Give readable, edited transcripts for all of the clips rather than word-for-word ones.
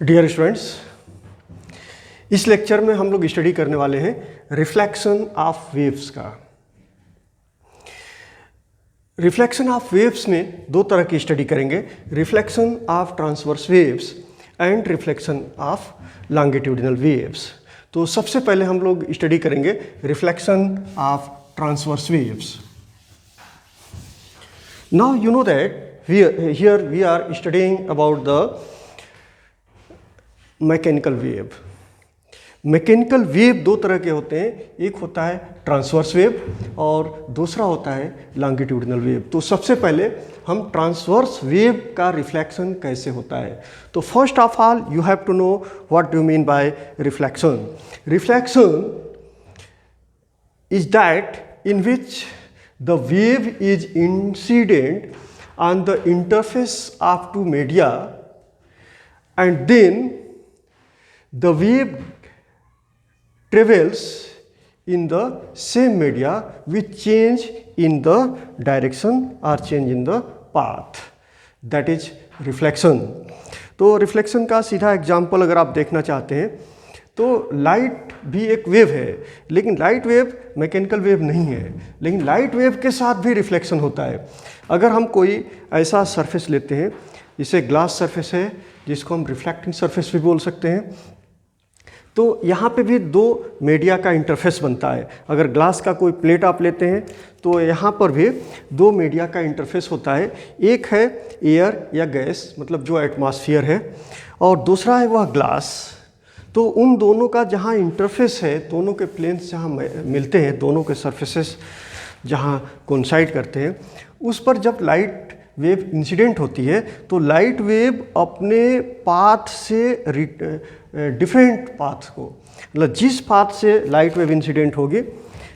Dear students, इस lecture में हम लोग स्टडी करने वाले हैं रिफ्लेक्शन ऑफ वेव्स का। रिफ्लेक्शन ऑफ वेव्स में दो तरह की स्टडी करेंगे, reflection of transverse waves and reflection of longitudinal waves. तो सबसे पहले हम लोग स्टडी करेंगे reflection of transverse waves. Now you know that here we are studying about the mechanical wave. Mechanical wave दो तरह के होते हैं, एक होता है ट्रांसवर्स वेव और दूसरा होता है लॉन्गिट्यूडिनल वेव। तो सबसे पहले हम ट्रांसवर्स वेव का रिफ्लेक्शन कैसे होता है। तो first of all you have to know what do mean by reflection. Reflection is that in which the wave is incident on the interface of two media and then the wave travels in the same media with change in the direction or change in the path, that is reflection। तो reflection का सीधा example अगर आप देखना चाहते हैं तो light भी एक वेव है, लेकिन लाइट वेव मैकेनिकल वेव नहीं है, लेकिन लाइट वेव के साथ भी रिफ्लेक्शन होता है। अगर हम कोई ऐसा सरफेस लेते हैं, जैसे ग्लास सरफेस है जिसको हम रिफ्लेक्टिंग सरफेस भी बोल सकते हैं, तो यहाँ पे भी दो मीडिया का इंटरफेस बनता है। अगर ग्लास का कोई प्लेट आप लेते हैं तो यहाँ पर भी दो मीडिया का इंटरफेस होता है, एक है एयर या गैस मतलब जो एटमॉस्फेयर है, और दूसरा है वह ग्लास। तो उन दोनों का जहाँ इंटरफेस है, दोनों के प्लेन्स जहाँ मिलते हैं, दोनों के सरफेसेस जहाँ कोइंसाइड करते हैं, उस पर जब लाइट वेव इंसिडेंट होती है तो लाइट वेव अपने पाथ से डिफरेंट पाथ को, मतलब जिस पाथ से लाइट वेव इंसिडेंट होगी,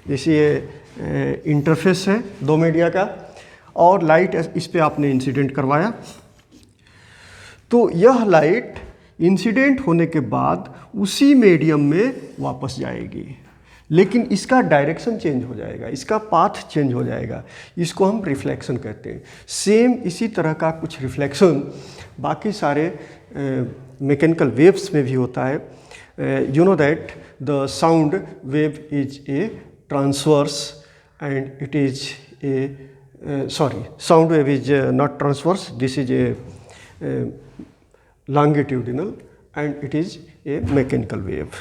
जैसे ये इंटरफेस है दो मीडिया का और लाइट इस पे आपने इंसिडेंट करवाया, तो यह लाइट इंसिडेंट होने के बाद उसी मीडियम में वापस जाएगी, लेकिन इसका डायरेक्शन चेंज हो जाएगा, इसका पाथ चेंज हो जाएगा। इसको हम रिफ्लेक्शन कहते हैं। सेम इसी तरह का कुछ रिफ्लेक्शन बाकी सारे मैकेनिकल वेव्स में भी होता है। You know that the sound wave is a transverse and it is a sound wave is not transverse, this is A longitudinal and it is a mechanical wave।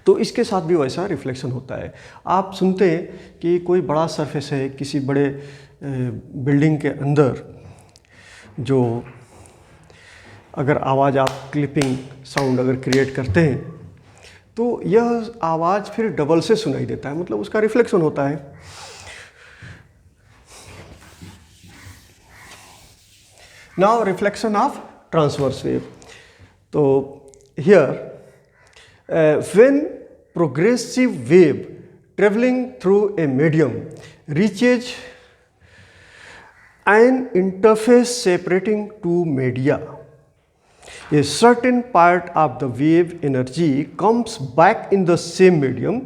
तो इसके साथ भी वैसा रिफ्लेक्शन होता है। आप सुनते हैं कि कोई बड़ा सरफेस है किसी बड़े बिल्डिंग के अंदर, जो अगर आवाज़ आप क्लिपिंग साउंड अगर क्रिएट करते हैं तो यह आवाज़ फिर डबल से सुनाई देता है, मतलब उसका रिफ्लेक्शन होता है। Now reflection of transverse wave। तो here when progressive wave traveling through a medium reaches an interface separating two media, a certain part of the wave energy comes back in the same medium,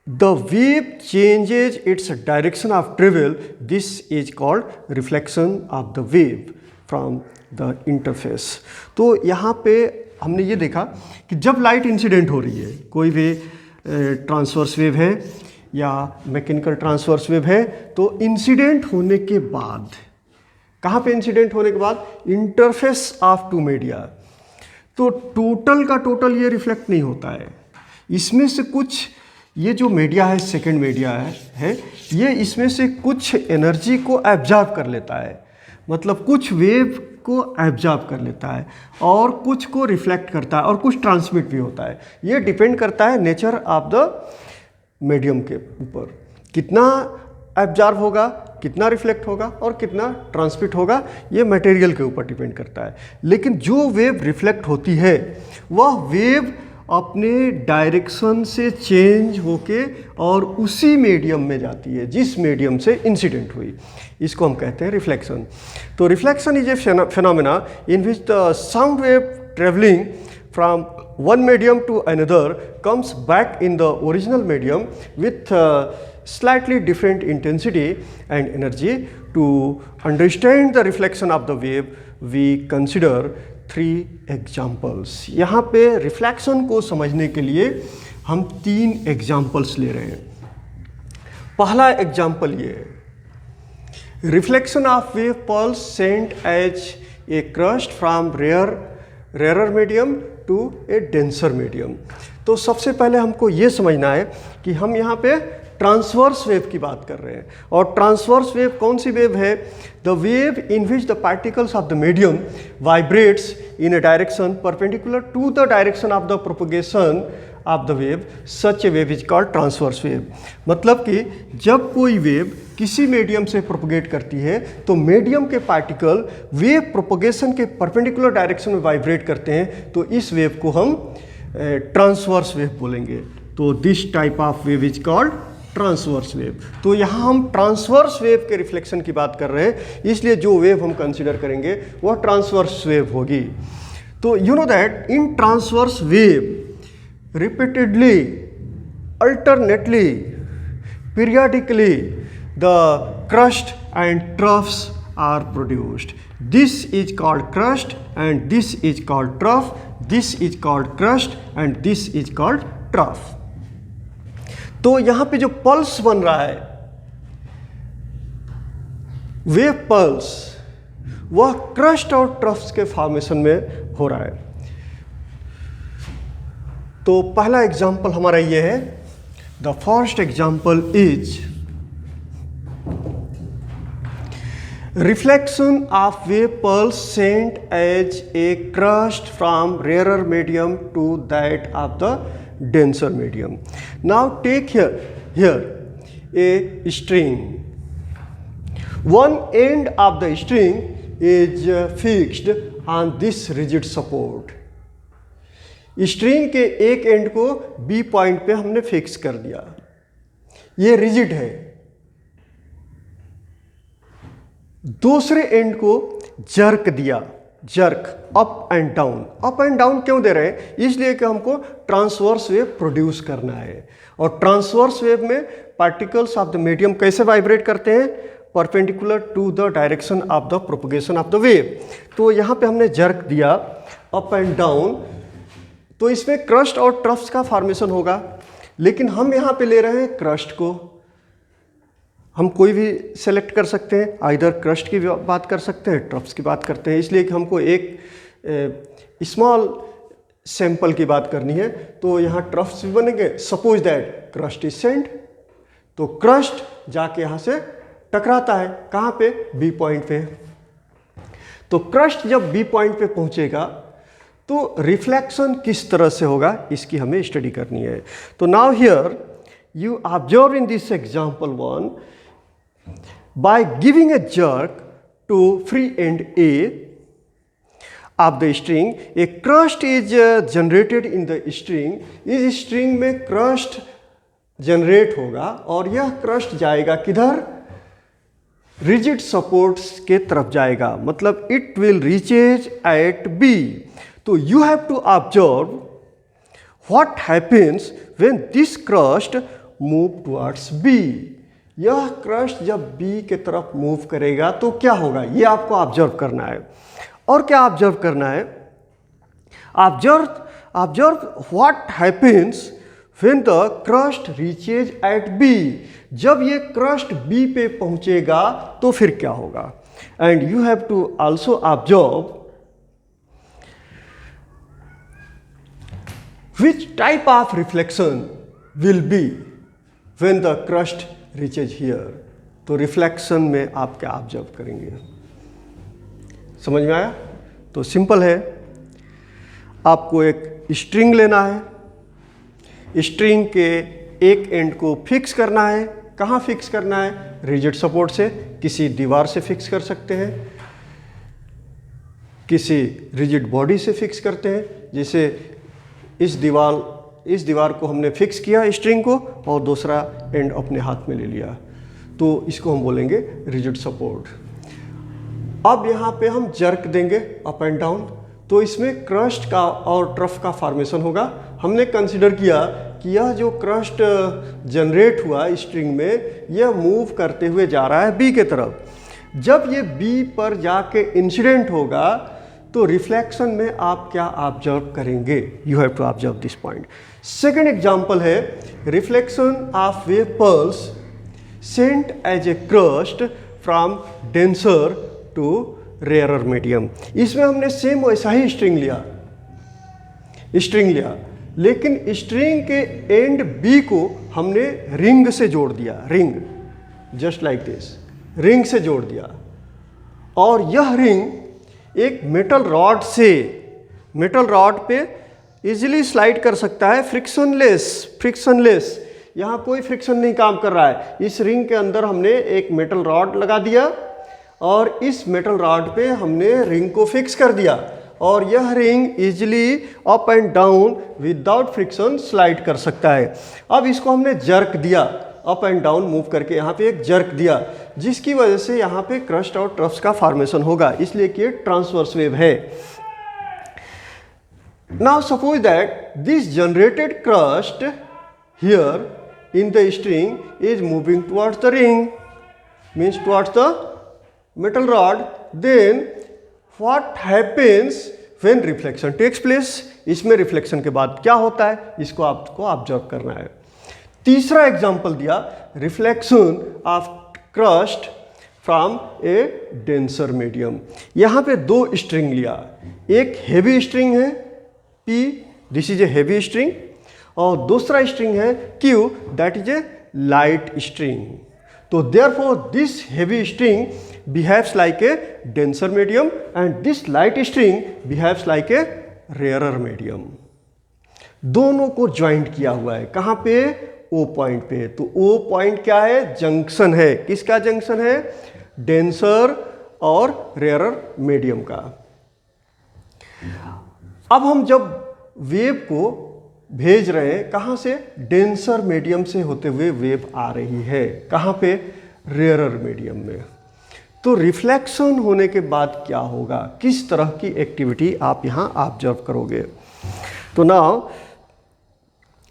the wave changes its direction of travel, this is called reflection of the wave from the interface. तो यहाँ पे हमने ये देखा कि जब light incident हो रही है, कोई भी ट्रांसवर्स वेव है या मैकेनिकल ट्रांसवर्स वेव है, तो इंसिडेंट होने के बाद, कहाँ पे इंसिडेंट होने के बाद, इंटरफेस ऑफ टू मीडिया, तो टोटल का टोटल ये रिफ्लेक्ट नहीं होता है। इसमें से कुछ, ये जो मीडिया है सेकेंड मीडिया है ये इसमें से कुछ एनर्जी को एब्जॉर्ब कर लेता है, मतलब कुछ वेव को एब्जॉर्ब कर लेता है और कुछ को रिफ्लेक्ट करता है और कुछ ट्रांसमिट भी होता है। ये डिपेंड करता है नेचर ऑफ द मीडियम के ऊपर, कितना एब्जॉर्ब होगा, कितना रिफ्लेक्ट होगा और कितना ट्रांसमिट होगा, ये मटेरियल के ऊपर डिपेंड करता है। लेकिन जो वेव रिफ्लेक्ट होती है वह वेव अपने डायरेक्शन से चेंज होके और उसी मीडियम में जाती है जिस मीडियम से इंसिडेंट हुई, इसको हम कहते हैं रिफ्लेक्शन। तो reflection is a phenomena in which the sound wave travelling from one medium to another comes back in the original medium with slightly different intensity and energy। To understand the reflection of the wave, we consider three examples. यहाँ पे reflection को समझने के लिए हम 3 examples ले रहे हैं। पहला एग्जाम्पल ये है, reflection of wave pulse sent as a crust from rare medium to a denser medium. तो सबसे पहले हमको ये समझना है कि हम यहाँ पे ट्रांसवर्स वेव की बात कर रहे हैं। और ट्रांसवर्स वेव कौन सी वेव है? The wave in which the particles of the medium vibrates in a direction perpendicular to the direction of the propagation of the wave, such a wave is called transverse wave. मतलब कि जब कोई wave किसी medium से propagate करती है तो medium के पार्टिकल वेव प्रोपगेशन के परपेंडिकुलर डायरेक्शन में वाइब्रेट करते हैं, तो इस वेव को हम ट्रांसवर्स वेव बोलेंगे। तो this type of wave is called transverse wave. तो यहाँ हम ट्रांसवर्स वेव के रिफ्लेक्शन की बात कर रहे हैं, इसलिए जो वेव हम कंसिडर करेंगे वह ट्रांसवर्स वेव होगी। तो you know that in transverse wave repeatedly, alternately, periodically, the crust and troughs are produced. This is called crust and this is called trough. This is called crust and this is called trough. तो यहाँ पे जो pulse बन रहा है, wave pulse, वह crust और troughs के फॉर्मेशन में हो रहा है। तो पहला एग्जाम्पल हमारा ये है, the first example is reflection of wave pulse sent as a crust from rarer medium to that of the denser medium. Now take here a string, one end of the string is fixed on this rigid support. String के एक and को B point पे हमने fix कर दिया, ये rigid है। दूसरे एंड को जर्क दिया, jerk up and down. Up and down क्यों दे रहे हैं? इसलिए कि हमको ट्रांसवर्स वेव प्रोड्यूस करना है। और ट्रांसवर्स वेव में पार्टिकल्स ऑफ द मीडियम कैसे वाइब्रेट करते हैं? Perpendicular to the direction of the propagation of the wave. तो यहाँ पे हमने जर्क दिया अप एंड डाउन, तो इसमें क्रस्ट और ट्रफ्स का फॉर्मेशन होगा। लेकिन हम यहाँ पे ले रहे हैं क्रस्ट को, हम कोई भी सेलेक्ट कर सकते हैं, आइदर क्रस्ट की बात कर सकते हैं, ट्रफ्स की बात करते हैं। इसलिए कि हमको एक स्मॉल सैंपल की बात करनी है, तो यहाँ ट्रफ्स भी बनेंगे। Suppose that crust is sent, तो क्रस्ट जाके यहाँ से टकराता है, कहाँ पे? बी पॉइंट पे। तो क्रस्ट जब बी पॉइंट पे पहुँचेगा तो रिफ्लेक्शन किस तरह से होगा, इसकी हमें स्टडी करनी है। तो now here you observe in this example 1, by giving a jerk to free end A of the string, a crust is generated in the string. इस स्ट्रिंग में क्रस्ट जनरेट होगा और यह क्रस्ट जाएगा किधर? रिजिड सपोर्ट्स के तरफ जाएगा, मतलब it will reaches at B. तो you have to observe what happens when this crust move towards B. यह क्रस्ट जब B के तरफ मूव करेगा तो क्या होगा, ये आपको ऑब्जर्व करना है। और क्या ऑब्जर्व करना है? Observe what happens when the crust reaches at B. जब ये क्रस्ट B पे पहुंचेगा तो फिर क्या होगा? And you have to also observe which type of reflection will be when the crust reaches here. तो रिफ्लेक्शन में आप क्या ऑब्जर्व करेंगे? समझ में आया? तो सिंपल है, आपको एक स्ट्रिंग लेना है, स्ट्रिंग के एक एंड को फिक्स करना है। कहाँ फिक्स करना है? रिजिड सपोर्ट से, किसी दीवार से फिक्स कर सकते हैं, किसी रिजिड बॉडी से फिक्स करते हैं। जैसे इस दीवार को हमने फिक्स किया स्ट्रिंग को और दूसरा एंड अपने हाथ में ले लिया, तो इसको हम बोलेंगे रिजिड सपोर्ट। अब यहाँ पे हम जर्क देंगे अप एंड डाउन, तो इसमें क्रस्ट का और ट्रफ का फॉर्मेशन होगा। हमने कंसिडर किया कि यह जो क्रस्ट जनरेट हुआ स्ट्रिंग में, यह मूव करते हुए जा रहा है बी के तरफ। जब ये बी पर जाके इंसिडेंट होगा तो रिफ्लेक्शन में आप क्या ऑब्जर्व करेंगे? You have to observe this point. Second example है reflection of wave pulse sent as a crust from denser to rarer medium. इसमें हमने सेम वैसा ही स्ट्रिंग लिया, लेकिन स्ट्रिंग के एंड बी को हमने रिंग से जोड़ दिया, ring, just like this, ring से जोड़ दिया। और यह रिंग एक मेटल रॉड पे इजीली स्लाइड कर सकता है, फ्रिक्शनलेस। यहाँ कोई फ्रिक्शन नहीं काम कर रहा है। इस रिंग के अंदर हमने एक मेटल रॉड लगा दिया और इस मेटल रॉड पे हमने रिंग को फिक्स कर दिया और यह ring easily up and down without friction slide कर सकता है। अब इसको हमने जर्क दिया, अप एंड डाउन मूव करके यहाँ पे एक जर्क दिया, जिसकी वजह से यहाँ पे क्रस्ट और ट्रफ्स का फॉर्मेशन होगा, इसलिए कि ट्रांसवर्स वेव है। Now suppose that this generated crust here in the string is moving towards the ring, means towards the metal rod, then what happens when reflection takes place? इसमें reflection के बाद क्या होता है, इसको आपको ऑब्जर्व करना है। तीसरा एग्जांपल दिया reflection of crust from a denser medium. यहाँ पे दो स्ट्रिंग लिया, एक हेवी स्ट्रिंग है P, this is a heavy string, और दूसरा स्ट्रिंग है Q, that is a light string. तो therefore this heavy string behaves like a denser medium and this light string behaves like a rarer medium। दोनों को joint किया हुआ है, कहाँ पे? O पॉइंट पे। तो O पॉइंट क्या है? जंक्शन है। किसका जंक्शन है? डेंसर और रेयरर मीडियम का। अब हम जब वेव को भेज रहे हैं, कहाँ से? डेंसर मीडियम से होते हुए वेव आ रही है, कहाँ पे? रेयरर मीडियम में। तो रिफ्लेक्शन होने के बाद क्या होगा, किस तरह की एक्टिविटी आप यहाँ ऑब्जर्व करोगे? तो now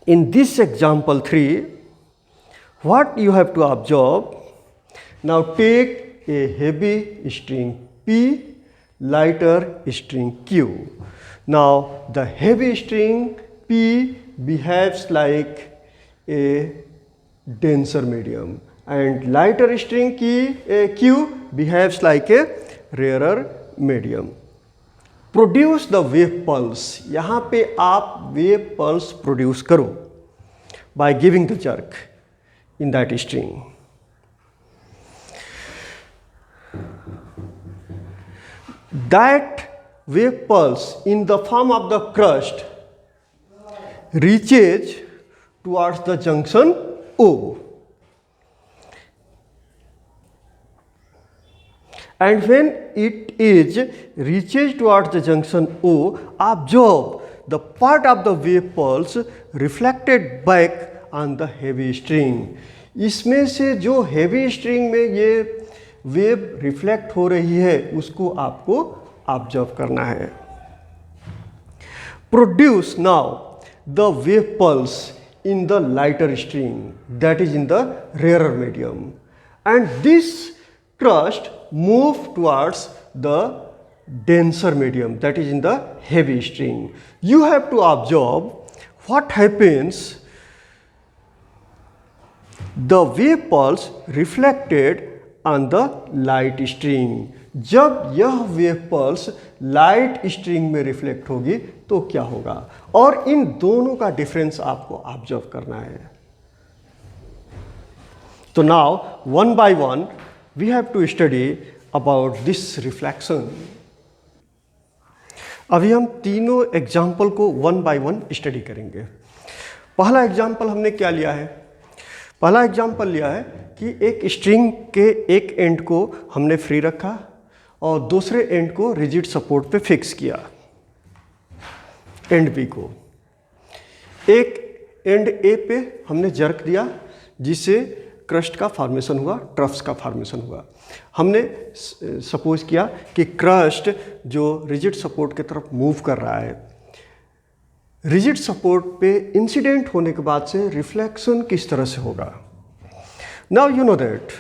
in this example 3 what you have to observe, now take a heavy string P, lighter string Q। now the heavy string P behaves like a denser medium and lighter string Q behaves like a rarer medium। Produce the wave pulse, यहाँ पे आप wave pulse produce करो by giving the jerk in that string. That wave pulse in the form of the crust reaches towards the junction O, and when it is reaches towards the junction O, observe the part of the wave pulse reflected back on the heavy string। इसमें से जो heavy string में ये wave reflect हो रही है उसको आपको ऑब्जर्व करना है। Produce now the wave pulse in the lighter string that is in the rarer medium and this crust move towards the denser medium that is in the heavy string। You have to observe what happens the wave pulse reflected on the light string। जब यह wave pulse light string में reflect होगी तो क्या होगा, और इन दोनों का डिफरेंस आपको ऑब्जर्व करना है। तो now one by one we have to study about this reflection. अभी हम तीनों एग्जाम्पल को वन बाय वन स्टडी करेंगे। पहला एग्जाम्पल हमने क्या लिया है? पहला एग्जाम्पल लिया है कि एक स्ट्रिंग के एक एंड को हमने फ्री रखा और दूसरे एंड को रिजिड सपोर्ट पे फिक्स किया, एंड बी को। एक एंड ए पे हमने जर्क दिया जिससे क्रस्ट का फॉर्मेशन हुआ, ट्रफ्स का फॉर्मेशन हुआ। हमने सपोज किया कि क्रस्ट जो रिजिड सपोर्ट की तरफ मूव कर रहा है, रिजिड सपोर्ट पे इंसिडेंट होने के बाद से रिफ्लेक्शन किस तरह से होगा। Now you know that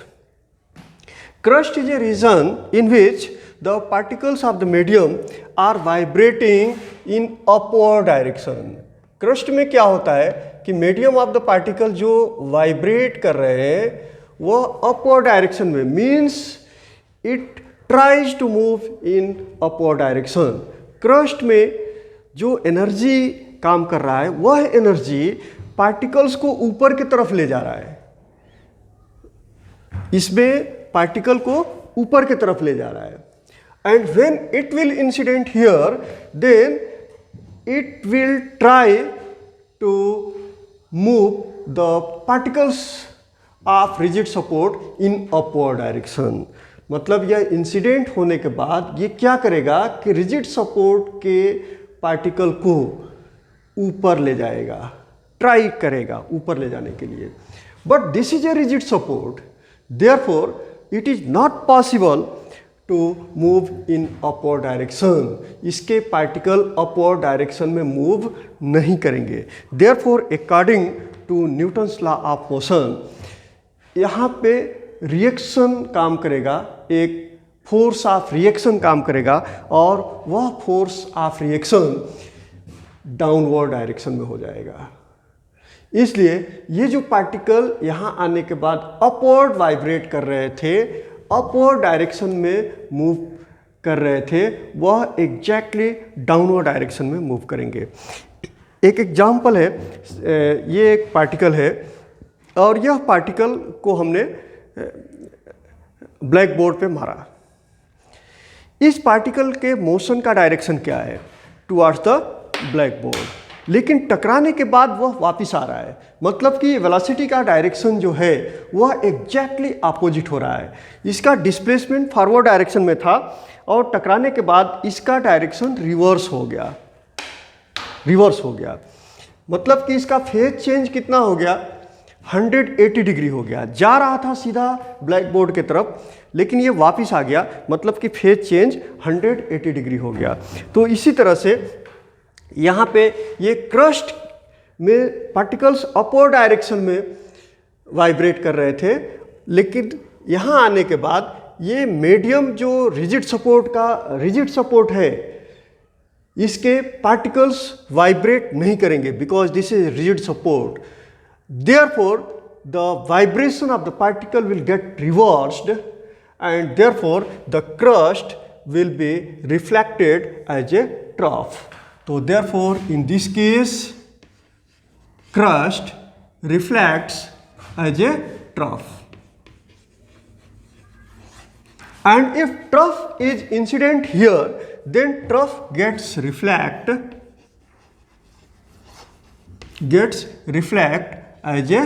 crust is a region in which the particles of the medium are vibrating in upward direction. Crust में क्या होता है कि मीडियम ऑफ द पार्टिकल जो वाइब्रेट कर रहे हैं वो अपवर्ड डायरेक्शन में, means it tries to move in upward direction. Crust में जो एनर्जी काम कर रहा है वह एनर्जी पार्टिकल्स को ऊपर की तरफ ले जा रहा है. इसमें पार्टिकल को ऊपर की तरफ ले जा रहा है. And when it will incident here, then it will try to move the particles of rigid support in upward direction. मतलब यह इंसिडेंट होने के बाद ये क्या करेगा कि रिजिड सपोर्ट के पार्टिकल को ऊपर ले जाएगा, ट्राई करेगा ऊपर ले जाने के लिए. But this is a rigid support, therefore it is not possible to move in upward direction. इसके पार्टिकल अपवर्ड डायरेक्शन में मूव नहीं करेंगे. Therefore according to Newton's law of motion, यहाँ पे रिएक्शन काम करेगा, एक फोर्स ऑफ रिएक्शन काम करेगा और वह force of reaction downward direction में हो जाएगा. इसलिए ये जो पार्टिकल यहाँ आने के बाद अपवर्ड वाइब्रेट कर रहे थे, अपवर्ड डायरेक्शन में मूव कर रहे थे, वह एग्जैक्टली डाउनवर्ड डायरेक्शन में मूव करेंगे. एक एग्जाम्पल है, ये एक पार्टिकल है और यह पार्टिकल को हमने ब्लैक बोर्ड पे मारा. इस पार्टिकल के मोशन का डायरेक्शन क्या है? Towards the black board. लेकिन टकराने के बाद वह वापस आ रहा है, मतलब कि वेलोसिटी का डायरेक्शन जो है वह एग्जैक्टली अपोजिट हो रहा है. इसका डिस्प्लेसमेंट फॉरवर्ड डायरेक्शन में था और टकराने के बाद इसका डायरेक्शन रिवर्स हो गया. मतलब कि इसका फेज चेंज कितना हो गया? 180 डिग्री हो गया. जा रहा था सीधा ब्लैक बोर्ड की तरफ, लेकिन ये वापस आ गया, मतलब कि फेज चेंज 180 डिग्री हो गया. तो इसी तरह से यहाँ पे ये क्रस्ट में पार्टिकल्स अपवर्ड डायरेक्शन में वाइब्रेट कर रहे थे, लेकिन यहाँ आने के बाद ये मीडियम जो रिजिड सपोर्ट है, इसके पार्टिकल्स वाइब्रेट नहीं करेंगे because this is rigid support. Therefore, the vibration of the particle will get reversed and therefore the crust will be reflected as a trough. So therefore, in this case, crust reflects as a trough. And if trough is incident here, then trough gets reflect as a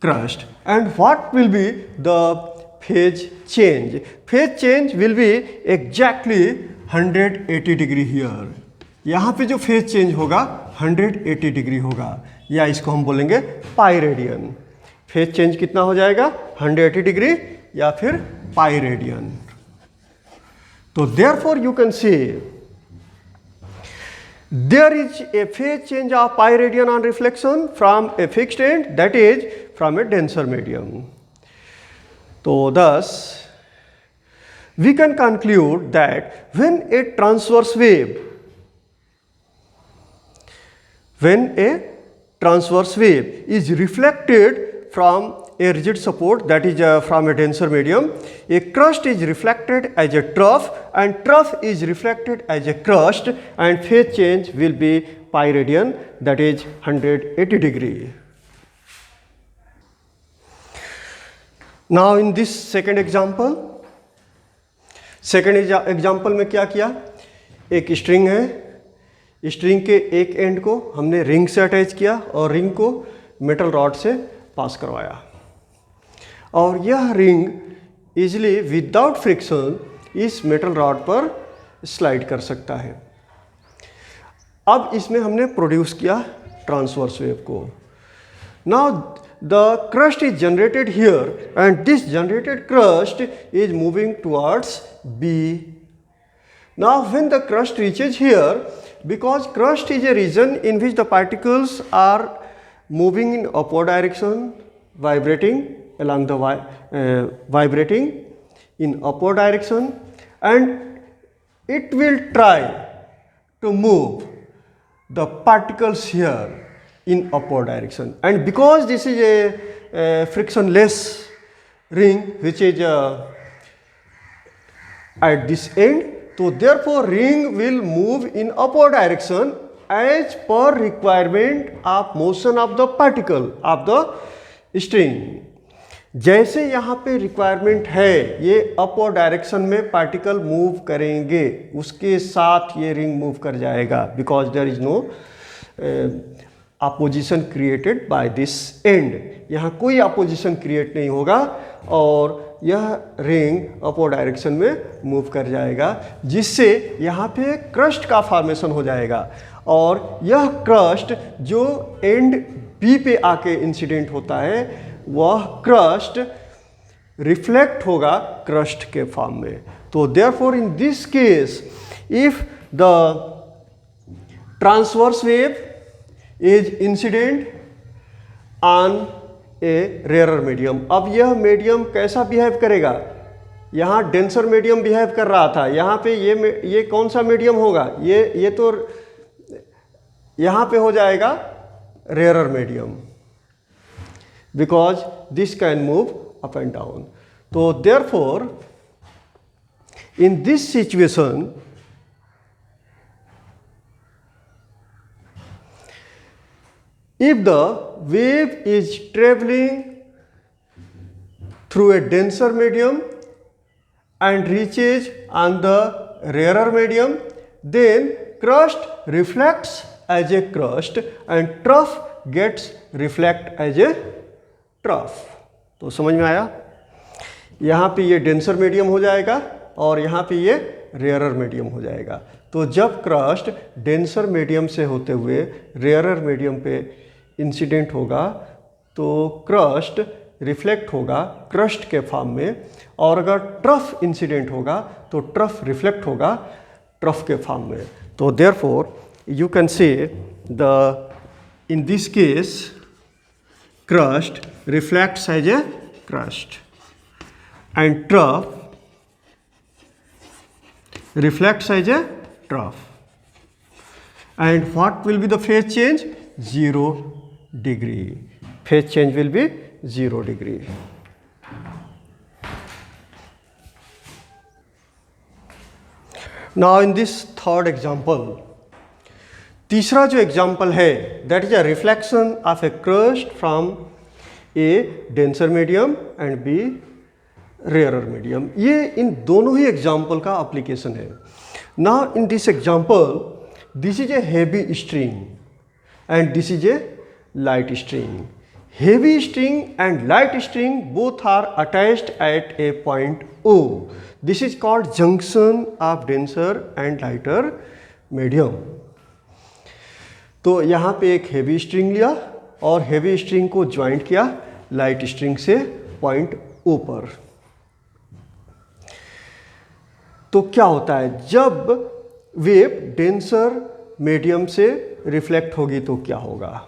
crust. And what will be the phase change? Phase change will be exactly 180 degree here. यहाँ पे जो phase change होगा 180 degree होगा, या इसको हम बोलेंगे pi radian. Phase change कितना हो जाएगा? 180 डिग्री या फिर पाई रेडियन. तो therefore you can see there is a phase change of pi radian on reflection from a fixed end, that is from a denser medium. So thus we can conclude that when a transverse wave is reflected from a rigid support, that is from a denser medium, a crust is reflected as a trough and trough is reflected as a crust, and phase change will be pi radian, that is 180 degree. Now in this second example में क्या किया? एक string है, string के एक and को हमने ring से अटैच किया और रिंग को मेटल रॉड से पास करवाया, और यह रिंग इजीली विदाउट फ्रिक्शन इस मेटल रॉड पर स्लाइड कर सकता है. अब इसमें हमने प्रोड्यूस किया ट्रांसवर्स वेव को. Now the crust is generated here and this generated crust is moving towards B. Now when the crust reaches here, because crust is a region in which the particles are moving in upward direction, vibrating in upward direction, and it will try to move the particles here in upward direction. And because this is a frictionless ring which is at this end, so therefore ring will move in upward direction as per requirement of motion of the particle of the string. जैसे यहाँ पे requirement है ये upward direction में particle move करेंगे, उसके साथ ये रिंग मूव कर जाएगा, because there is no opposition created by this end. यहाँ कोई अपोजिशन क्रिएट नहीं होगा और यह रिंग अपवर्ड डायरेक्शन में मूव कर जाएगा, जिससे यहाँ पे क्रस्ट का फॉर्मेशन हो जाएगा. और यह क्रस्ट जो एंड बी पे आके इंसिडेंट होता है वह क्रस्ट रिफ्लेक्ट होगा क्रस्ट के फॉर्म में. तो therefore in this case if the transverse wave is incident on A rarer medium. अब यह मीडियम कैसा बिहेव करेगा? यहाँ डेंसर मीडियम बिहेव कर रहा था, यहाँ पे ये कौन सा मीडियम होगा? ये तो यहाँ पे हो जाएगा rarer medium, because this can move up and down. So therefore in this situation if the wave is traveling through a denser medium and reaches on the rarer medium, then crust reflects as a crust and trough gets reflect as a trough. तो समझ में आया? यहाँ पे ये denser medium हो जाएगा और यहाँ पे ये रेयरर मीडियम हो जाएगा. तो जब क्रस्ट डेंसर मीडियम से होते हुए रेयरर मीडियम पे इंसिडेंट होगा तो क्रस्ट रिफ्लेक्ट होगा क्रस्ट के फॉर्म में, और अगर ट्रफ इंसिडेंट होगा तो ट्रफ रिफ्लेक्ट होगा ट्रफ के फॉर्म में. तो therefore you can say the in this case crust reflects as a crust and trough reflects as a trough. And what will be the phase change? 0 degree. Phase change will be 0 degree. Now in this third example, तीसरा जो example है that is a reflection of a crust from a denser medium and be rarer medium. ये इन दोनों ही example का application है. Now in this example this is a heavy string and this is a light string. Heavy string and light string both are attached at a point O. This is called junction of denser and lighter medium. तो यहाँ पे एक heavy string लिया और heavy string को joint किया light string से point O पर. तो क्या होता है जब वेव डेंसर मीडियम से रिफ्लेक्ट होगी तो क्या होगा,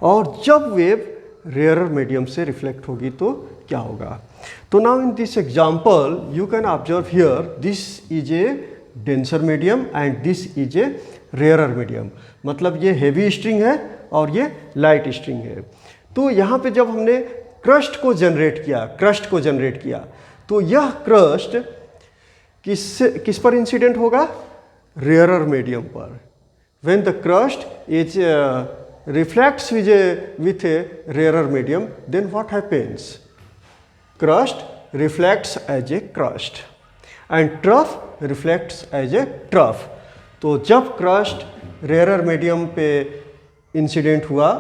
और जब वेव रेयरर मीडियम से रिफ्लेक्ट होगी तो क्या होगा. तो now in this example you can observe here this is a denser medium and this is A rarer medium. मतलब ये हेवी स्ट्रिंग है और ये लाइट स्ट्रिंग है. तो यहाँ पे जब हमने क्रस्ट को जनरेट किया तो यह क्रस्ट किस पर इंसिडेंट होगा? रेयरर मीडियम पर. When the crust is reflects with a rarer medium then what happens? Crust reflects as a crust and trough reflects as a trough. तो जब क्रस्ट रेयरर मीडियम पे इंसिडेंट हुआ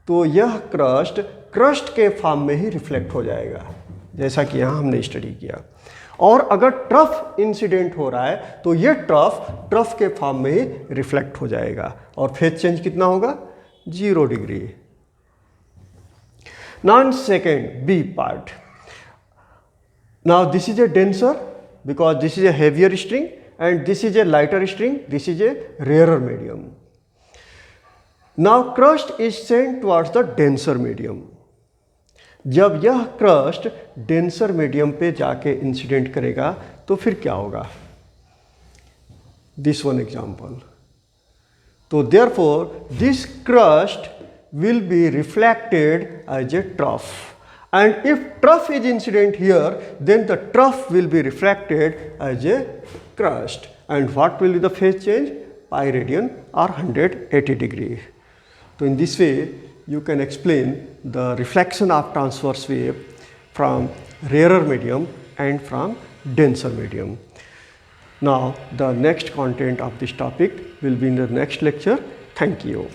तो यह क्रस्ट के form में ही reflect हो जाएगा, जैसा कि यहाँ हमने स्टडी किया. और अगर ट्रफ इंसिडेंट हो रहा है तो यह ट्रफ के फॉर्म में ही रिफ्लेक्ट हो जाएगा. और फेज चेंज कितना होगा? 0 degree. Now in second B part. Now this is a denser because this is a heavier string and this is a lighter string, this is a rarer medium. Now crust is sent towards the denser medium. जब यह crust denser medium पे जाके incident करेगा तो फिर क्या होगा? This one example. तो therefore this crest will be reflected as a trough, and if trough is incident here, then the trough will be reflected as a crust. And what will be the phase change? Pi radian or 180 degree. So in this way you can explain the reflection of transverse wave from rarer medium and from denser medium. Now the next content of this topic will be in the next lecture. Thank you.